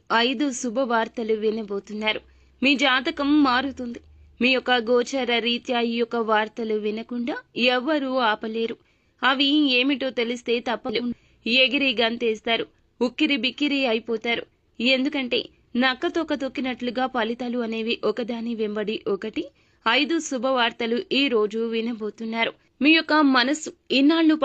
5 శుభవార్తలు వినబోతున్నారు. మీ జాతకం మారుతుంది. మీ యొక్క గోచర రీత్యా ఈ యొక్క వార్తలు వినకుండా ఎవ్వరూ ఆపలేరు. అవి ఏమిటో తెలిస్తే తప్పలేదు ఎగిరి గంతేస్తారు. ఉక్కిరి బిక్కిరి అయిపోతారు. ఎందుకంటే నక్కతోక తొక్కినట్లుగా ఫలితాలు అనేవి ఒకదాని వెంబడి ఒకటి 5 శుభవార్తలు ఈ రోజు వినబోతున్నారు. మీ యొక్క మనసు ఇన్నాళ్లు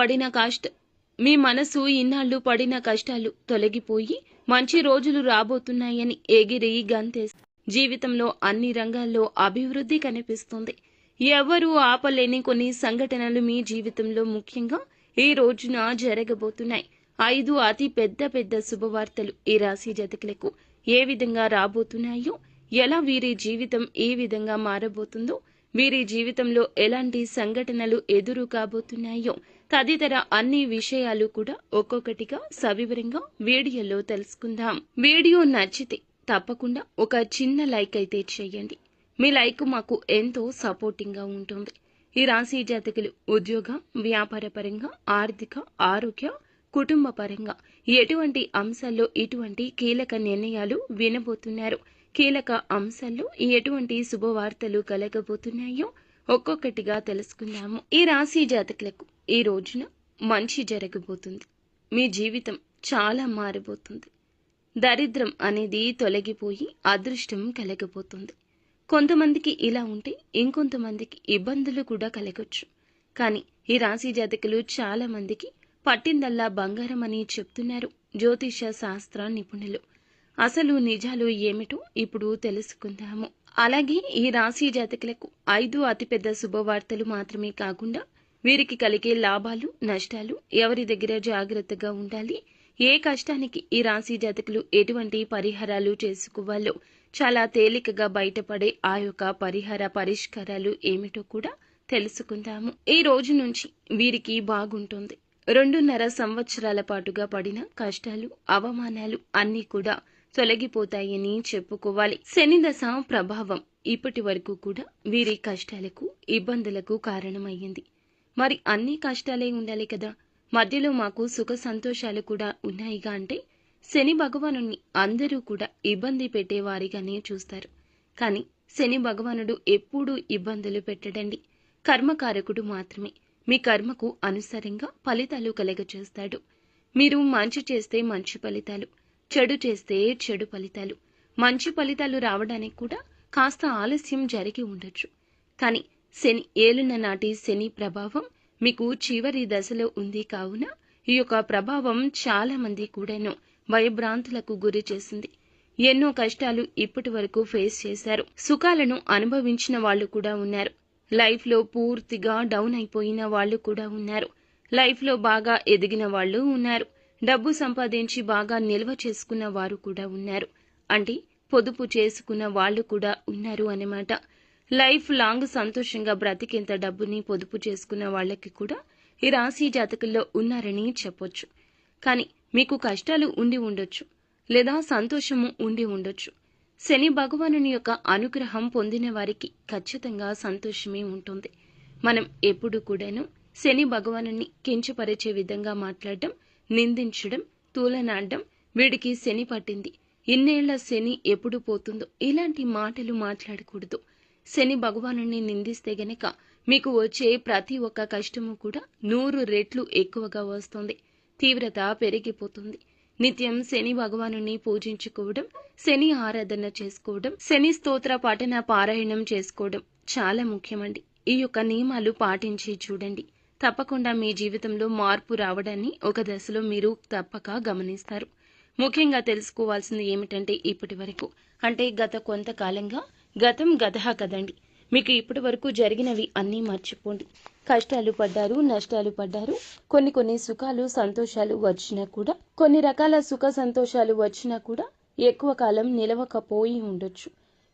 పడిన కష్టాలు తొలగిపోయి మంచి రోజులు రాబోతున్నాయని ఎగిరి గంతేస్తారు. జీవితంలో అన్ని రంగాల్లో అభివృద్ధి కనిపిస్తుంది. ఎవరూ ఆపలేని కొన్ని సంఘటనలు మీ జీవితంలో ముఖ్యంగా ఈ రోజున జరగబోతున్నాయి. 5 అతి పెద్ద శుభవార్తలు ఈ రాశి జాతకులకు ఏ విధంగా రాబోతున్నాయో, ఎలా వీరి జీవితం ఏ విధంగా మారబోతుందో, వీరి జీవితంలో ఎలాంటి సంఘటనలు ఎదురు కాబోతున్నాయో తదితర అన్ని విషయాలు కూడా ఒక్కొక్కటిగా సవివరంగా వీడియోలో తెలుసుకుందాం. వీడియో నచ్చితే తప్పకుండా ఒక చిన్న లైక్ అయితే చేయండి. మీ లైక్ మాకు ఎంతో సపోర్టింగ్ గా ఉంటుంది. ఈ రాశి జాతకులు ఉద్యోగ, వ్యాపార పరంగా, ఆర్థిక, ఆరోగ్య, కుటుంబ పరంగా ఎటువంటి అంశాల్లో ఇటువంటి కీలక నిర్ణయాలు వినబోతున్నారు, కీలక అంశాల్లో ఎటువంటి శుభవార్తలు కలగబోతున్నాయో ఒక్కొక్కటిగా తెలుసుకుందాము. ఈ రాశి జాతకులకు ఈ రోజున మంచి జరగబోతుంది. మీ జీవితం చాలా మారిపోతుంది. దరిద్రం అనేది తొలగిపోయి అదృష్టం కలగబోతుంది. కొంతమందికి ఇలా ఉంటే ఇంకొంతమందికి ఇబ్బందులు కూడా కలగొచ్చు. కానీ ఈ రాశి జాతకులు చాలా మందికి పట్టిందల్లా బంగారం అని చెప్తున్నారు జ్యోతిష శాస్త్ర నిపుణులు. అసలు నిజాలు ఏమిటో ఇప్పుడు తెలుసుకుందాము. అలాగే ఈ రాశి జాతకులకు 5 అతిపెద్ద శుభవార్తలు మాత్రమే కాకుండా వీరికి కలిగే లాభాలు, నష్టాలు, ఎవరి దగ్గర జాగ్రత్తగా ఉండాలి, ఏ కష్టానికి ఈ రాశి జాతకులు ఎటువంటి పరిహారాలు చేసుకోవాలో, చాలా తేలికగా బయటపడే ఆ యొక్క పరిష్కారాలు ఏమిటో కూడా తెలుసుకుందాము. ఈ రోజు నుంచి వీరికి బాగుంటుంది. 2.5 సంవత్సరాల పాటుగా పడిన కష్టాలు, అవమానాలు అన్నీ కూడా తొలగిపోతాయని చెప్పుకోవాలి. శని దశ ప్రభావం ఇప్పటి వరకు కూడా వీరి కష్టాలకు, ఇబ్బందులకు కారణమయ్యింది. మరి అన్ని కష్టాలే ఉండాలి కదా, మధ్యలో మాకు సుఖ సంతోషాలు కూడా ఉన్నాయిగా అంటే శని భగవానుణ్ణి అందరూ కూడా ఇబ్బంది పెట్టేవారిగానే చూస్తారు. కానీ శని భగవానుడు ఎప్పుడూ ఇబ్బందులు పెట్టడండి. కర్మకారకుడు మాత్రమే. మీ కర్మకు అనుసారంగా ఫలితాలు కలగచేస్తాడు. మీరు మంచి చేస్తే మంచి ఫలితాలు, చెడు చేస్తే చెడు ఫలితాలు. మంచి ఫలితాలు రావడానికి కూడా కాస్త ఆలస్యం జరిగి ఉండొచ్చు. కానీ శని ఏలున నాటి శని ప్రభావం మీకు చివరి దశలో ఉంది కావున ఈ యొక్క ప్రభావం చాలా మంది కూడాను భయభ్రాంతులకు గురి చేసింది. ఎన్నో కష్టాలు ఇప్పటి వరకు ఫేస్ చేశారు. సుఖాలను అనుభవించిన వాళ్ళు కూడా ఉన్నారు. లైఫ్ లో పూర్తిగా డౌన్ అయిపోయిన వాళ్ళు కూడా ఉన్నారు. లైఫ్ లో బాగా ఎదిగిన వాళ్ళు ఉన్నారు. డబ్బు సంపాదించి బాగా నిల్వ చేసుకున్న వారు కూడా ఉన్నారు. అంటే పొదుపు చేసుకున్న వాళ్ళు కూడా ఉన్నారు అన్నమాట. లైఫ్ లాంగ్ సంతోషంగా బ్రతికేంత డబ్బుని పొదుపు చేసుకున్న వాళ్ళకి కూడా ఈ రాశి జాతకుల్లో ఉన్నారని చెప్పొచ్చు. కానీ మీకు కష్టాలు ఉండి ఉండొచ్చు, లేదా సంతోషము ఉండి ఉండొచ్చు. శని భగవానుని యొక్క అనుగ్రహం పొందిన వారికి ఖచ్చితంగా సంతోషమే ఉంటుంది. మనం ఎప్పుడు కూడాను శని భగవానుని కించపరిచే విధంగా మాట్లాడడం, నిందించడం, తూలనాడడం, వీడికి శని పట్టింది, ఇన్నేళ్ల శని ఎప్పుడు పోతుందో ఇలాంటి మాటలు మాట్లాడకూడదు. శని భగవానుని నిందిస్తే గనక మీకు వచ్చే ప్రతి ఒక్క కష్టము కూడా 100 రెట్లు ఎక్కువగా వస్తుంది. తీవ్రత పెరిగిపోతుంది. నిత్యం శని భగవానుని పూజించుకోవడం, శని ఆరాధన చేసుకోవడం, శని స్తోత్ర పఠన పారాయణం చేసుకోవడం చాలా ముఖ్యమండి. ఈ యొక్క నియమాలు పాటించి చూడండి. తప్పకుండా మీ జీవితంలో మార్పు రావడాన్ని ఒక దశలో మీరు తప్పక గమనిస్తారు. ముఖ్యంగా తెలుసుకోవాల్సింది ఏమిటంటే ఇప్పటి వరకు అంటే గత కొంతకాలంగా గతం గతహ కదండి. మీకు ఇప్పటి వరకు జరిగినవి అన్నీ మర్చిపోండి. కష్టాలు పడ్డారు, నష్టాలు పడ్డారు. కొన్ని సుఖాలు సంతోషాలు వచ్చినా కూడా, కొన్ని రకాల సుఖ సంతోషాలు వచ్చినా కూడా ఎక్కువ కాలం నిలవకపోయి ఉండొచ్చు.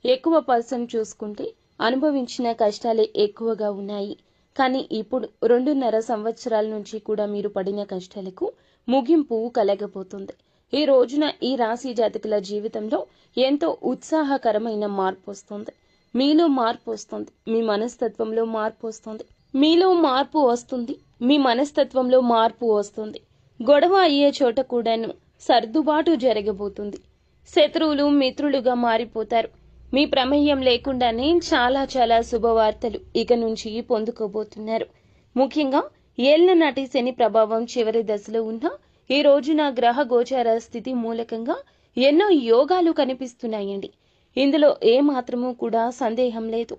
ఎక్కువ పర్సెంట్ చూసుకుంటే అనుభవించిన కష్టాలే ఎక్కువగా ఉన్నాయి. కానీ ఇప్పుడు 2.5 సంవత్సరాల నుంచి కూడా మీరు పడిన కష్టాలకు ముగింపు కలగబోతుంది. ఈ రోజున ఈ రాశి జాతకుల జీవితంలో ఎంతో ఉత్సాహకరమైన మార్పు వస్తుంది. మీలో మార్పు వస్తుంది. మీ మనస్తత్వంలో మార్పు వస్తుంది. మీలో మార్పు వస్తుంది. మీ మనస్తత్వంలో మార్పు వస్తుంది. గొడవ అయ్యే చోట కూడాను సర్దుబాటు జరగబోతుంది. శత్రువులు మిత్రులుగా మారిపోతారు. మీ ప్రమేయం లేకుండానే చాలా చాలా శుభవార్తలు ఇక నుంచి పొందుకోబోతున్నారు. ముఖ్యంగా ఏళ్ల నాటి శని ప్రభావం చివరి దశలో ఉన్న ఈ రోజున గ్రహ గోచార స్థితి మూలకంగా ఎన్నో యోగాలు కనిపిస్తున్నాయండి. ఇందులో ఏమాత్రమూ కూడా సందేహం లేదు.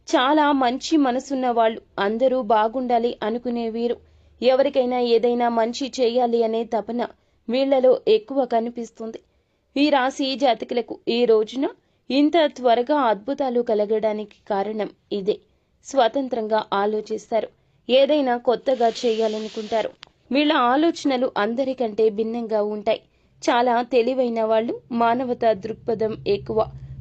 చాలా మంచి మనసున్న వాళ్ళు, అందరూ బాగుండాలి అనుకునే వీరు, ఎవరికైనా ఏదైనా మంచి చేయాలి అనే తపన వీళ్లలో ఎక్కువ కనిపిస్తుంది. ఈ రాశి జాతకులకు ఈ రోజున ఇంత త్వరగా అద్భుతాలు కలగడానికి కారణం ఇదే. స్వతంత్రంగా ఆలోచిస్తారు, ఏదైనా కొత్తగా చేయాలనుకుంటారు. వీళ్ళ ఆలోచనలు అందరికంటే భిన్నంగా ఉంటాయి. చాలా తెలివైన వాళ్ళు, మానవతా దృక్పథం ఎక్కువ.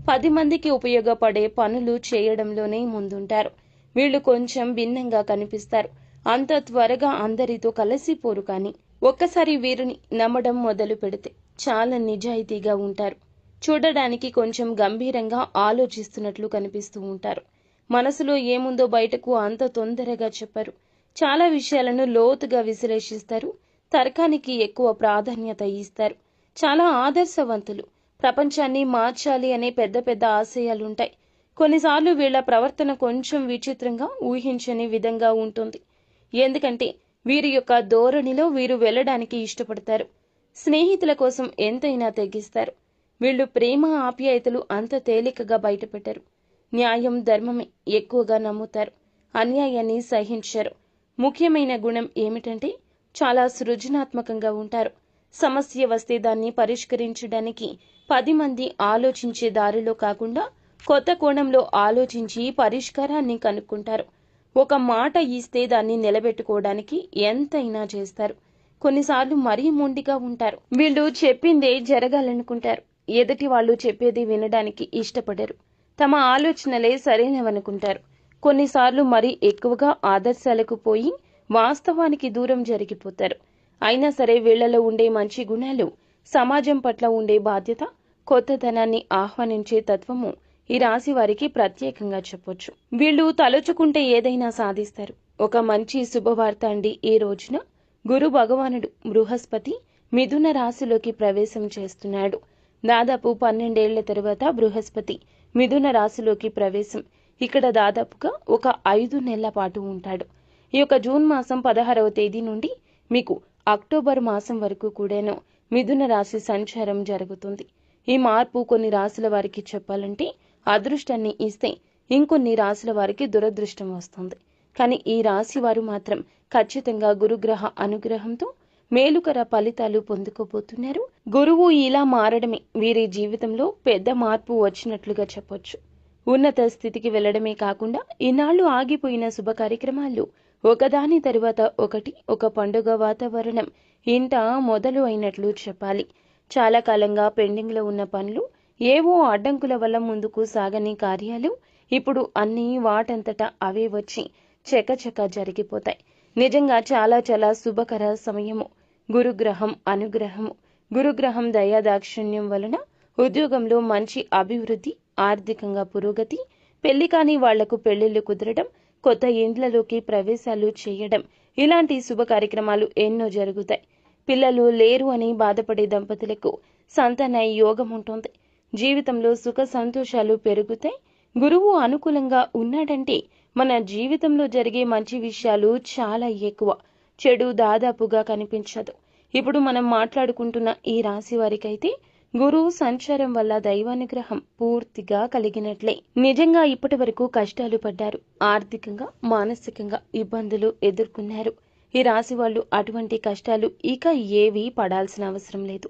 10 మందికి ఉపయోగపడే పనులు చేయడంలోనే ముందుంటారు. వీళ్ళు కొంచెం భిన్నంగా కనిపిస్తారు. అంత త్వరగా అందరితో కలిసిపోరు. కానీ ఒక్కసారి వీరిని నమ్మడం మొదలు పెడితే చాలా నిజాయితీగా ఉంటారు. చూడడానికి కొంచెం గంభీరంగా ఆలోచిస్తున్నట్లు కనిపిస్తూ ఉంటారు. మనసులో ఏముందో బయటకు అంత తొందరగా చెప్పరు. చాలా విషయాలను లోతుగా విశ్లేషిస్తారు. తర్కానికి ఎక్కువ ప్రాధాన్యత ఇస్తారు. చాలా ఆదర్శవంతులు. ప్రపంచాన్ని మార్చాలి అనే పెద్ద పెద్ద ఆశయాలుంటాయి. కొన్నిసార్లు వీళ్ల ప్రవర్తన కొంచెం విచిత్రంగా, ఊహించని విధంగా ఉంటుంది. ఎందుకంటే వీరి యొక్క ధోరణిలో వీరు వెళ్ళడానికి ఇష్టపడతారు. స్నేహితుల కోసం ఎంతైనా తెగిస్తారు. వీళ్ళు ప్రేమ ఆప్యాయతలు అంత తేలికగా బయటపెట్టరు. న్యాయం, ధర్మమే ఎక్కువగా నమ్ముతారు. అన్యాయాన్ని సహించరు. ముఖ్యమైన గుణం ఏమిటంటే చాలా సృజనాత్మకంగా ఉంటారు. సమస్య వస్తే దాన్ని పరిష్కరించడానికి 10 మంది ఆలోచించే దారిలో కాకుండా కొత్త కోణంలో ఆలోచించి పరిష్కారాన్ని కనుక్కుంటారు. ఒక మాట ఇస్తే దాన్ని నిలబెట్టుకోవడానికి ఎంతైనా చేస్తారు. కొన్నిసార్లు మరీ మొండిగా ఉంటారు. వీళ్ళు చెప్పిందే జరగాలనుకుంటారు. ఎదుటి వాళ్ళు చెప్పేది వినడానికి ఇష్టపడరు. తమ ఆలోచనలే సరైనవనుకుంటారు. కొన్నిసార్లు మరీ ఎక్కువగా ఆదర్శాలకు పోయి వాస్తవానికి దూరం జరిగిపోతారు. అయినా సరే వీళ్లలో ఉండే మంచి గుణాలు, సమాజం పట్ల ఉండే బాధ్యత, కొత్తదనాన్ని ఆహ్వానించే తత్వము ఈ రాశి వారికి ప్రత్యేకంగా చెప్పొచ్చు. వీళ్ళు తలుచుకుంటే ఏదైనా సాధిస్తారు. ఒక మంచి శుభవార్త అండి. ఈ రోజున గురు భగవానుడు బృహస్పతి మిథున రాశిలోకి ప్రవేశం చేస్తున్నాడు. దాదాపు 12 ఏళ్ల తరువాత బృహస్పతి మిథున రాశిలోకి ప్రవేశం. ఇక్కడ దాదాపుగా ఒక 5 నెలల పాటు ఉంటాడు. ఈ యొక్క జూన్ మాసం 16వ తేదీ నుండి మీకు అక్టోబర్ మాసం వరకు కూడాను మిథున రాశి సంచారం జరుగుతుంది. ఈ మార్పు కొన్ని రాశుల వారికి చెప్పాలంటే అదృష్టాన్ని ఇస్తే, ఇంకొన్ని రాశుల వారికి దురదృష్టం వస్తుంది. కానీ ఈ రాశి వారు మాత్రం ఖచ్చితంగా గురుగ్రహ అనుగ్రహంతో మేలుకర ఫలితాలు పొందుకోబోతున్నారు. గురువు ఇలా మారడమే వీరి జీవితంలో పెద్ద మార్పు వచ్చినట్లుగా చెప్పొచ్చు. ఉన్నత స్థితికి వెళ్లడమే కాకుండా ఇన్నాళ్లు ఆగిపోయిన శుభ కార్యక్రమాలు ఒకదాని తరువాత ఒకటి, ఒక పండుగ వాతావరణం ఇంట మొదలు అయినట్లు చెప్పాలి. చాలా కాలంగా పెండింగ్ లో ఉన్న పనులు, ఏవో అడ్డంకుల వల్ల ముందుకు సాగని కార్యాలు ఇప్పుడు అన్నీ వాటంతటా అవే వచ్చి చకచక జరిగిపోతాయి. నిజంగా చాలా చాలా శుభకర సమయము. గురుగ్రహం అనుగ్రహము. గురుగ్రహం దయాదాక్షిణ్యం వలన ఉద్యోగంలో మంచి అభివృద్ధి, ఆర్థికంగా పురోగతి, పెళ్లి కాని వాళ్లకు పెళ్లిళ్లు కుదరడం, కొత్త ఇండ్లలోకి ప్రవేశాలు చేయడం, ఇలాంటి శుభ కార్యక్రమాలు ఎన్నో జరుగుతాయి. పిల్లలు లేరు అని బాధపడే దంపతులకు సంతాన యోగం ఉంటుంది. జీవితంలో సుఖ సంతోషాలు పెరుగుతాయి. గురువు అనుకూలంగా ఉన్నాడంటే మన జీవితంలో జరిగే మంచి విషయాలు చాలా ఎక్కువ, చెడు దాదాపుగా కనిపించదు. ఇప్పుడు మనం మాట్లాడుకుంటున్న ఈ రాశి వారికైతే గురువు సంచారం వల్ల దైవానుగ్రహం పూర్తిగా కలిగినట్లే. నిజంగా ఇప్పటి వరకు కష్టాలు పడ్డారు. ఆర్థికంగా, మానసికంగా ఇబ్బందులు ఎదుర్కొన్నారు. ఈ రాశి వాళ్ళు అటువంటి కష్టాలు ఇక ఏవీ పడాల్సిన అవసరం లేదు.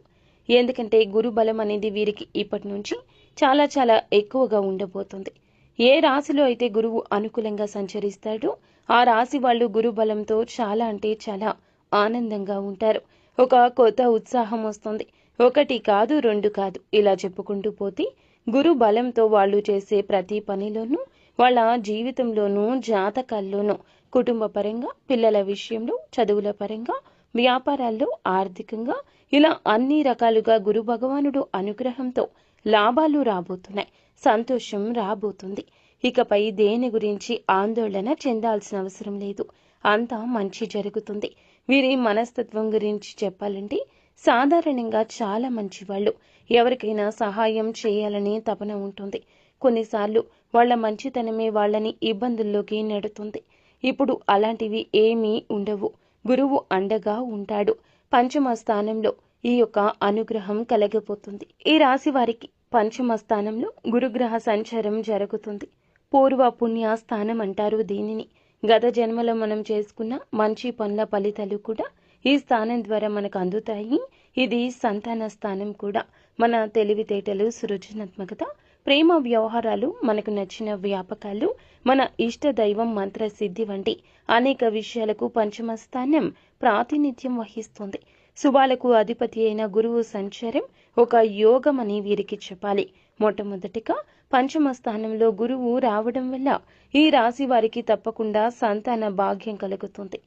ఎందుకంటే గురు బలం అనేది వీరికి ఇప్పటి నుంచి చాలా చాలా ఎక్కువగా ఉండబోతుంది. ఏ రాశిలో అయితే గురువు అనుకూలంగా సంచరిస్తాడో ఆ రాశి వాళ్ళు గురు బలంతో చాలా అంటే చాలా ఆనందంగా ఉంటారు. ఒక కొత్త ఉత్సాహం వస్తుంది. 1 కాదు, 2 కాదు, ఇలా చెప్పుకుంటూ పోతే గురు బలంతో వాళ్ళు చేసే ప్రతి పనిలోనూ, వాళ్ళ జీవితంలోనూ, జాతకాల్లోనూ, కుటుంబ పరంగా, పిల్లల విషయంలో, చదువుల పరంగా, వ్యాపారాల్లో, ఆర్థికంగా, ఇలా అన్ని రకాలుగా గురు భగవానుడు అనుగ్రహంతో లాభాలు రాబోతున్నాయి. సంతోషం రాబోతుంది. ఇకపై దేని గురించి ఆందోళన చెందాల్సిన అవసరం లేదు. అంతా మంచి జరుగుతుంది. వీరి మనస్తత్వం గురించి చెప్పాలంటే సాధారణంగా చాలా మంచివాళ్ళు. ఎవరికైనా సహాయం చేయాలని తపన ఉంటుంది. కొన్నిసార్లు వాళ్ళ మంచితనమే వాళ్ళని ఇబ్బందుల్లోకి నెడుతుంది. ఇప్పుడు అలాంటివి ఏమీ ఉండవు. గురువు అండగా ఉంటాడు. పంచమ స్థానంలో ఈ యొక్క అనుగ్రహం కలగబోతుంది. ఈ రాశి వారికి పంచమ స్థానంలో గురుగ్రహ సంచారం జరుగుతుంది. పూర్వ పుణ్య స్థానం అంటారు దీనిని. గత జన్మలో మనం చేసుకున్న మంచి పనుల ఫలితాలు కూడా ఈ స్థానం ద్వారా మనకు అందుతాయి. ఇది సంతాన స్థానం కూడా. మన తెలివితేటలు, సృజనాత్మకత, ప్రేమ వ్యవహారాలు, మనకు నచ్చిన వ్యాపకాలు, మన ఇష్ట దైవం మంత్ర సిద్ధి వంటి అనేక విషయాలకు పంచమ స్థానం ప్రాతినిధ్యం వహిస్తుంది. శుభాలకు అధిపతి అయిన గురువు సంచారం ఒక యోగం అని వీరికి చెప్పాలి. మొట్టమొదటిగా పంచమ స్థానంలో గురువు రావడం వల్ల ఈ రాశి వారికి తప్పకుండా సంతాన భాగ్యం కలుగుతుంది.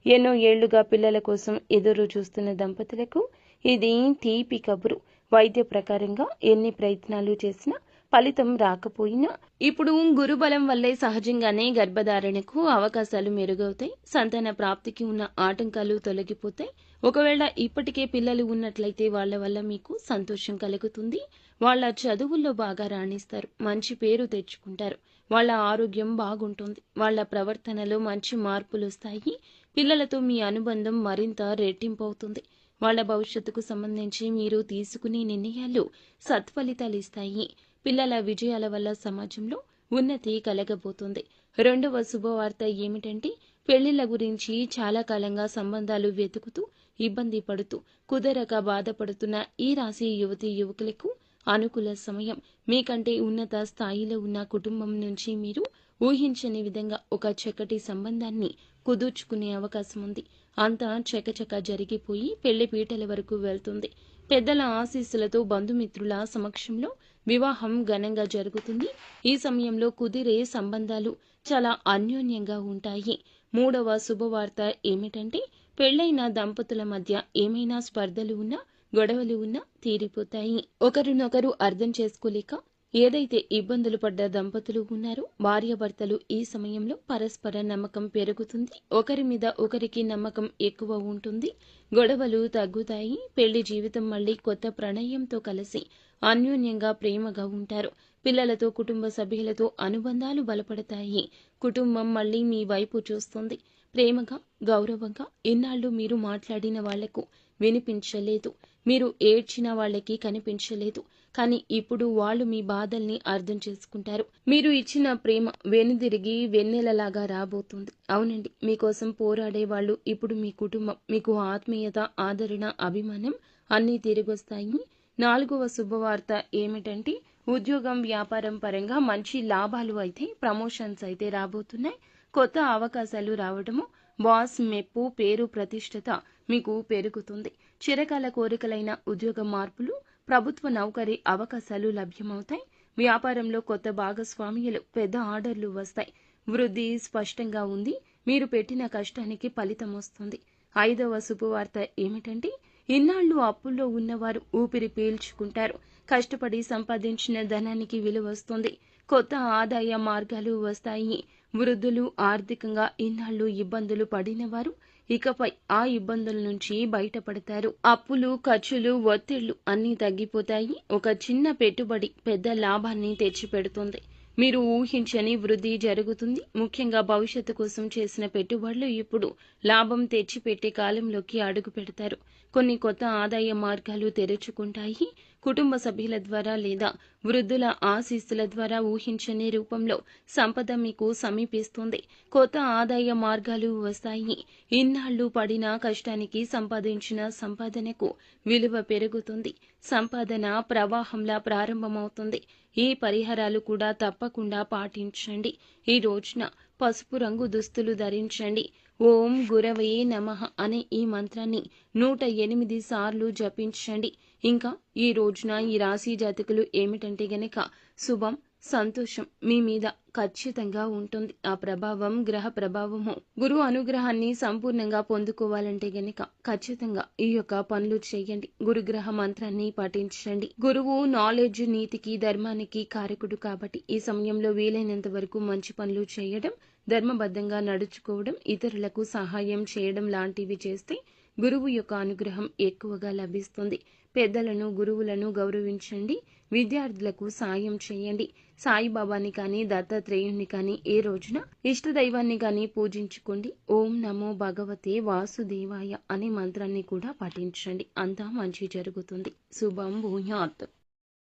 ఎన్నో ఏళ్లుగా పిల్లల కోసం ఎదురు చూస్తున్న దంపతులకు ఇది తీపి కబురు. వైద్య ప్రకారంగా ఎన్ని ప్రయత్నాలు చేసినా ఫలితం రాకపోయినా ఇప్పుడు గురుబలం వల్లే సహజంగానే గర్భధారణకు అవకాశాలు మెరుగవుతాయి. సంతాన ప్రాప్తికి ఉన్న ఆటంకాలు తొలగిపోతాయి. ఒకవేళ ఇప్పటికే పిల్లలు ఉన్నట్లయితే వాళ్ళ వల్ల మీకు సంతోషం కలుగుతుంది. వాళ్ళ చదువుల్లో బాగా రాణిస్తారు. మంచి పేరు తెచ్చుకుంటారు. వాళ్ళ ఆరోగ్యం బాగుంటుంది. వాళ్ళ ప్రవర్తనలో మంచి మార్పులు వస్తాయి. పిల్లలతో మీ అనుబంధం మరింత రెట్టింపు అవుతుంది. వాళ్ళ భవిష్యత్తుకు సంబంధించి మీరు తీసుకునే నిర్ణయాలు సత్ఫలితాలు ఇస్తాయి. పిల్లల విజయాల వల్ల సమాజంలో ఉన్నతి కలగబోతుంది. రెండవ శుభవార్త ఏమిటంటే, పెళ్లిళ్ల గురించి చాలా కాలంగా సంబంధాలు వెతుకుతూ ఇబ్బంది పడుతూ కుదరక బాధపడుతున్న ఈ రాశి యువతీ యువకులకు అనుకూల సమయం. మీకంటే ఉన్నత స్థాయిలో ఉన్న కుటుంబం నుంచి మీరు ఊహించని విధంగా ఒక చక్కటి సంబంధాన్ని కుదుర్చుకునే అవకాశం ఉంది. అంతా చకచక జరిగిపోయి పెళ్లి పీటల వరకు వెళ్తుంది. పెద్దల ఆశీస్సులతో బంధుమిత్రుల సమక్షంలో వివాహం ఘనంగా జరుగుతుంది. ఈ సమయంలో కుదిరే సంబంధాలు చాలా అన్యోన్యంగా ఉంటాయి. మూడవ శుభవార్త ఏమిటంటే, పెళ్లైన దంపతుల మధ్య ఏమైనా స్పర్ధలు ఉన్నా, గొడవలు ఉన్నా తీరిపోతాయి. ఒకరినొకరు అర్థం చేసుకోలేక ఏదైతే ఇబ్బందులు పడ్డ దంపతులు ఉన్నారో భార్యాభర్తలు ఈ సమయంలో పరస్పర నమ్మకం పెరుగుతుంది. ఒకరి మీద ఒకరికి నమ్మకం ఎక్కువ ఉంటుంది. గొడవలు తగ్గుతాయి. పెళ్లి జీవితం మళ్లీ కొత్త ప్రణయంతో కలిసి అన్యోన్యంగా ప్రేమగా ఉంటారు. పిల్లలతో, కుటుంబ సభ్యులతో అనుబంధాలు బలపడతాయి. కుటుంబం మళ్లీ మీ వైపు చూస్తుంది. ప్రేమగా, గౌరవంగా ఇన్నాళ్లు మీరు మాట్లాడిన వాళ్లకు వినిపించలేదు. మీరు ఏడ్చిన వాళ్ళకి కనిపించలేదు. కానీ ఇప్పుడు వాళ్ళు మీ బాధల్ని అర్థం చేసుకుంటారు. మీరు ఇచ్చిన ప్రేమ వెనుదిరిగి వెన్నెలలాగా రాబోతుంది. అవునండి, మీకోసం పోరాడే వాళ్ళు ఇప్పుడు మీ కుటుంబం. మీకు ఆత్మీయత, ఆదరణ, అభిమానం అన్నీ తిరిగొస్తాయి. నాలుగవ శుభవార్త ఏమిటంటే, ఉద్యోగం, వ్యాపారం పరంగా మంచి లాభాలు అయితే, ప్రమోషన్స్ అయితే రాబోతున్నాయి. కొత్త అవకాశాలు రావడము, బాస్ మెప్పు, పేరు ప్రతిష్టత మీకు పెరుగుతుంది. చిరకాల కోరికలైన ఉద్యోగ మార్పులు, ప్రభుత్వ నౌకరీ అవకాశాలు లభ్యమవుతాయి. వ్యాపారంలో కొత్త భాగస్వామ్యులు, పెద్ద ఆర్డర్లు వస్తాయి. వృద్ధి స్పష్టంగా ఉంది. మీరు పెట్టిన కష్టానికి ఫలితం వస్తుంది. ఐదవ శుభవార్త ఏమిటంటే, ఇన్నాళ్లు అప్పుల్లో ఉన్నవారు ఊపిరి పీల్చుకుంటారు. కష్టపడి సంపాదించిన ధనానికి విలువ వస్తుంది. కొత్త ఆదాయ మార్గాలు వస్తాయి. వృద్ధులు, ఆర్థికంగా ఇన్నాళ్లు ఇబ్బందులు పడినవారు ఇకపై ఆ ఇబ్బందుల నుంచి బయటపడతారు. అప్పులు, ఖర్చులు, ఒత్తిళ్లు అన్నీ తగ్గిపోతాయి. ఒక చిన్న పెట్టుబడి పెద్ద లాభాన్ని తెచ్చిపెడుతుంది. మీరు ఊహించని వృద్ధి జరుగుతుంది. ముఖ్యంగా భవిష్యత్తు కోసం చేసిన పెట్టుబడులు ఇప్పుడు లాభం తెచ్చిపెట్టే కాలంలోకి అడుగు పెడతారు. కొన్ని కొత్త ఆదాయ మార్గాలు తెరుచుకుంటాయి. కుటుంబ సభ్యుల ద్వారా లేదా వృద్ధుల ఆశీస్సుల ద్వారా ఊహించని రూపంలో సంపద మీకు సమీపిస్తుంది. కొత్త ఆదాయ మార్గాలు వస్తాయి. ఇన్నాళ్లు పడిన కష్టానికి సంపాదించిన సంపాదనకు విలువ పెరుగుతుంది. సంపాదన ప్రవాహంలా ప్రారంభమవుతుంది. ఈ పరిహారాలు కూడా తప్పకుండా పాటించండి. ఈ రోజున పసుపు రంగు దుస్తులు ధరించండి. ఓం గురవే నమః అనే ఈ మంత్రాన్ని 108 సార్లు జపించండి. ఇంకా ఈ రోజున ఈ రాశి జాతకులు ఏమిటంటే గనక శుభం, సంతోషం మీ మీద ఖచ్చితంగా ఉంటుంది. ఆ ప్రభావం గ్రహ ప్రభావము. గురు అనుగ్రహాన్ని సంపూర్ణంగా పొందుకోవాలంటే గనక ఖచ్చితంగా ఈ యొక్క పనులు చేయండి. గురుగ్రహ మంత్రాన్ని పాటించండి. గురువు నాలెడ్జ్, నీతికి, ధర్మానికి కారకుడు కాబట్టి ఈ సమయంలో వీలైనంత వరకు మంచి పనులు చేయడం, ధర్మబద్ధంగా నడుచుకోవడం, ఇతరులకు సహాయం చేయడం లాంటివి చేస్తే గురువు యొక్క అనుగ్రహం ఎక్కువగా లభిస్తుంది. పెద్దలను గురువులను గౌరవించండి. విద్యార్థులకు సాయం చేయండి. సాయిబాబాని కానీ దత్తాత్రేయుణ్ణి కానీ ఏ రోజున ఇష్టదైవాన్ని కానీ పూజించుకోండి. ఓం నమో భగవతే వాసుదేవాయ అనే మంత్రాన్ని కూడా పఠించండి. అంతా మంచి జరుగుతుంది. శుభం భూయాత్.